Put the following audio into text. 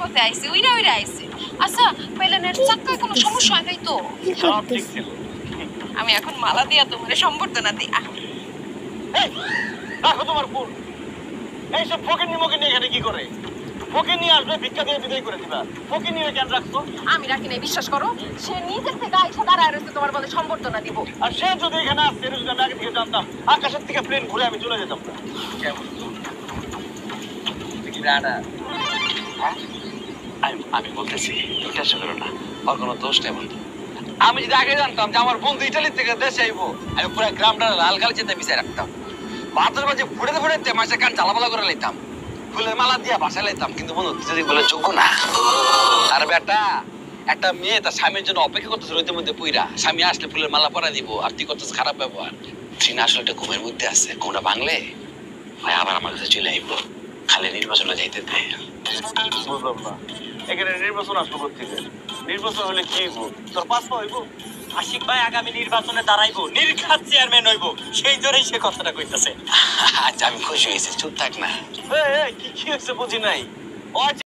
পথে আইছে, উইরা উইরা আইছে। আচ্ছা, প্লেনের চাকায় কোনো সমস্যা হয় নাই তো? সব ঠিক ছিল। আমি এখন মালা দিয়া তোমার সম্বর্ধনা দিই। এই, রাখো তোমার ফুল। এইসব ফকির নিয়ে এখানে কি করে? ফকির নিয়ে আসবে, ভিক্ষা দিয়ে বিদায় করে দিবা। ফকির নিয়ে কেন রাখছো? আমি রাখি নাই, বিশ্বাস করো। সে নিজের থেকে আইসা দাঁড়ায় রয়েছে তোমার বলে সম্বর্ধনা দিব। আর সে যদি এখানে আসছে, এটা যদি আমি আগে থেকে জানতাম, আকাশের থেকে প্লেন ঘুরে আমি চলে যেতাম না। কেমন আমি বলতেছি টেনশন করো না, ওর কোনো দোষ নেই বন্ধু। আমি যদি আগে জানতাম যে আমার বন্ধু ইটালি থেকে দেশে আইবো, আমি পুরো গ্রামটা লাল কালি চেতে মিশাই রাখতাম। বাতের মাঝে ফুটে ফুটে মাসে কান জ্বালাপালা করে লাইতাম, ফুলের মালা দিয়া বাসায় লাইতাম। কিন্তু বন্ধু তুই যদি বলে যোগ্য না। আর বেটা, একটা মেয়ে তার স্বামীর জন্য অপেক্ষা করতেছে রোদের মধ্যে পুইরা, স্বামী আসলে ফুলের মালা পরা দিব, আর তুই করতেছিস খারাপ ব্যবহার। ট্রিনা আসলে একটা ঘুমের মধ্যে আছে, ঘুমটা ভাঙলে ভাই আবার আমার কাছে চলে আইবো। খালি নির্বাচনে যাইতে দেয়। বুঝলাম না, এখানে নির্বাচন আসবো কোথেকে? নির্বাচন হলে কি হইব? তোর পাস হইব? আশিক ভাই আগামী নির্বাচনে দাঁড়াইবো, নির্ঘাত চেয়ারম্যান হইব, সেই জন্যই সে কথাটা কইতাছে। আচ্ছা আমি খুশি হয়েছি, চুপ থাক না। কি হয়েছে বুঝি নাই। ও